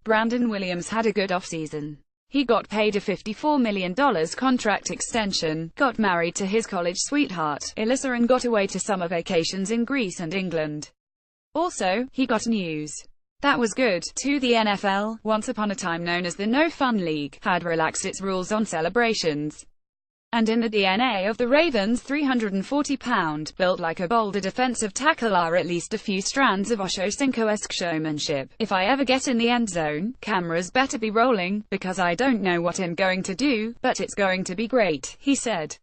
Brandon Williams had a good offseason. He got paid a $54 million contract extension, got married to his college sweetheart, Alyssa, and got away to summer vacations in Greece and England. Also, he got news that was good, too. The NFL, once upon a time known as the No Fun League, had relaxed its rules on celebrations. And in the DNA of the Ravens, 340-pound, built like a boulder defensive tackle, are at least a few strands of Ocho Cinco-esque showmanship. If I ever get in the end zone, cameras better be rolling, because I don't know what I'm going to do, but it's going to be great, he said.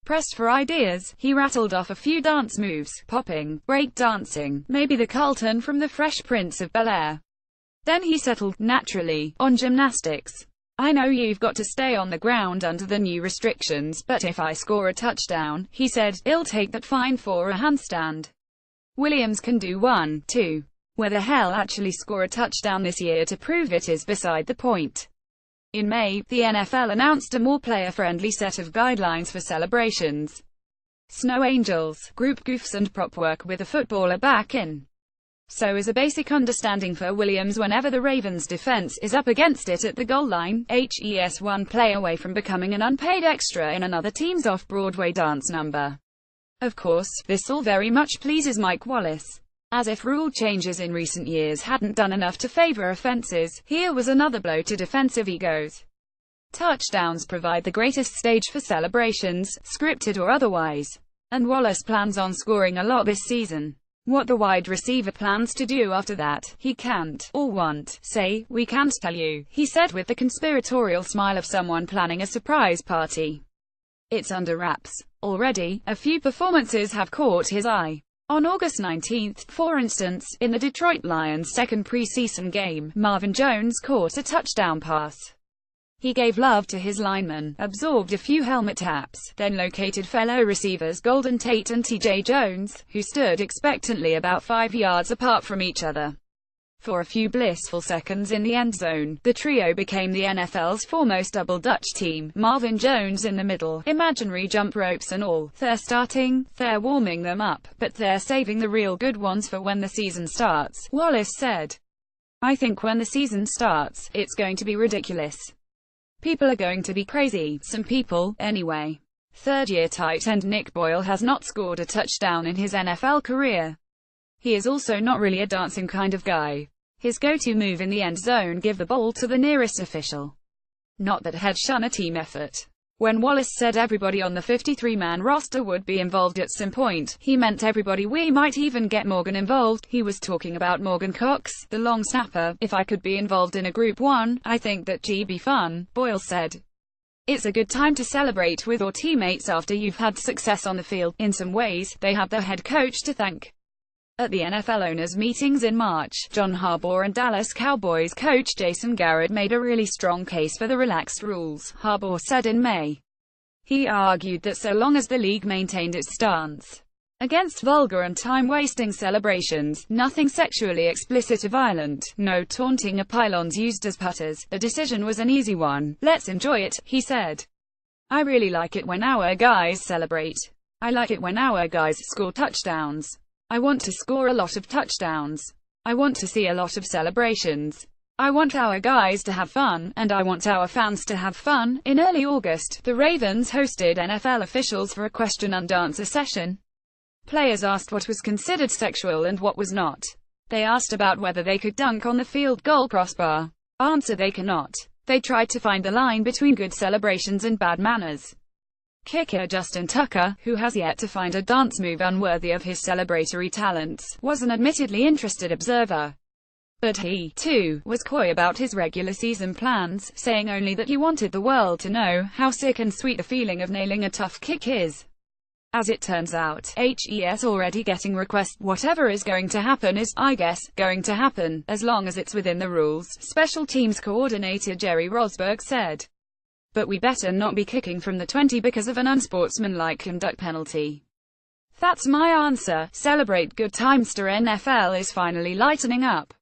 Pressed for ideas, he rattled off a few dance moves: popping, break dancing, maybe the Carlton from the Fresh Prince of Bel-Air. Then he settled, naturally, on gymnastics. I know you've got to stay on the ground under the new restrictions, but if I score a touchdown, he said, I'll take that fine for a handstand. Williams can do one, too. Whether he'll actually score a touchdown this year to prove it is beside the point. In May, the NFL announced a more player-friendly set of guidelines for celebrations. Snow angels, group goofs and prop work with a footballer back in. So is a basic understanding for Williams whenever the Ravens' defense is up against it at the goal line. He's one play away from becoming an unpaid extra in another team's off-Broadway dance number. Of course, this all very much pleases Mike Wallace. As if rule changes in recent years hadn't done enough to favor offenses, here was another blow to defensive egos. Touchdowns provide the greatest stage for celebrations, scripted or otherwise. And Wallace plans on scoring a lot this season. What the wide receiver plans to do after that, he can't, or won't, say. We can't tell you, he said with the conspiratorial smile of someone planning a surprise party. It's under wraps. Already, a few performances have caught his eye. On August 19, for instance, in the Detroit Lions' second preseason game, Marvin Jones caught a touchdown pass. He gave love to his linemen, absorbed a few helmet taps, then located fellow receivers Golden Tate and TJ Jones, who stood expectantly about 5 yards apart from each other. For a few blissful seconds in the end zone, the trio became the NFL's foremost double Dutch team, Marvin Jones in the middle, imaginary jump ropes and all. They're warming them up, but they're saving the real good ones for when the season starts, Wallace said. I think when the season starts, it's going to be ridiculous. People are going to be crazy, some people, anyway. Third-year tight end Nick Boyle has not scored a touchdown in his NFL career. He is also not really a dancing kind of guy. His go-to move in the end zone: give the ball to the nearest official. Not that he'd shun a team effort. When Wallace said everybody on the 53-man roster would be involved at some point, he meant everybody. We might even get Morgan involved. He was talking about Morgan Cox, the long snapper. If I could be involved in a group one, I think that'd be fun, Boyle said. It's a good time to celebrate with your teammates after you've had success on the field. In some ways, they have their head coach to thank. At the NFL owners' meetings in March, John Harbaugh and Dallas Cowboys coach Jason Garrett made a really strong case for the relaxed rules, Harbaugh said in May. He argued that so long as the league maintained its stance against vulgar and time-wasting celebrations, nothing sexually explicit or violent, no taunting or pylons used as putters, the decision was an easy one. Let's enjoy it, he said. I really like it when our guys celebrate. I like it when our guys score touchdowns. I want to score a lot of touchdowns. I want to see a lot of celebrations. I want our guys to have fun, and I want our fans to have fun. In early August, the Ravens hosted NFL officials for a question and answer session. Players asked what was considered sexual and what was not. They asked about whether they could dunk on the field goal crossbar. Answer: they cannot. They tried to find the line between good celebrations and bad manners. Kicker Justin Tucker, who has yet to find a dance move unworthy of his celebratory talents, was an admittedly interested observer. But he, too, was coy about his regular season plans, saying only that he wanted the world to know how sick and sweet the feeling of nailing a tough kick is. As it turns out, he's already getting requests. Whatever is going to happen is, I guess, going to happen, as long as it's within the rules, special teams coordinator Jerry Rosburg said. But we better not be kicking from the 20 because of an unsportsmanlike conduct penalty. That's my answer. Celebrate good times. The NFL is finally lightening up.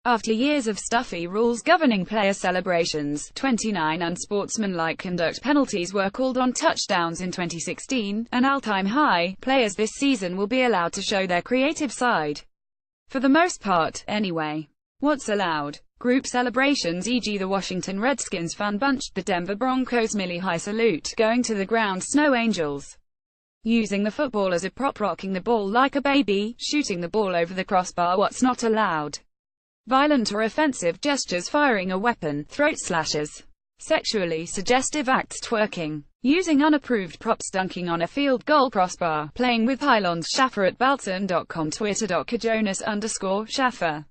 After years of stuffy rules governing player celebrations, 29 unsportsmanlike conduct penalties were called on touchdowns in 2016, an all-time high. Players this season will be allowed to show their creative side. For the most part, anyway. What's allowed? Group celebrations, e.g. the Washington Redskins fan bunched the Denver Broncos Millie High salute, going to the ground snow angels, using the football as a prop, rocking the ball like a baby, shooting the ball over the crossbar, what's not allowed, violent or offensive gestures, firing a weapon, throat slashes, sexually suggestive acts, twerking, using unapproved props, dunking on a field goal crossbar, playing with pylons. Schaffer at Baltzan.com, Twitter.com, Jonas_Schaffer.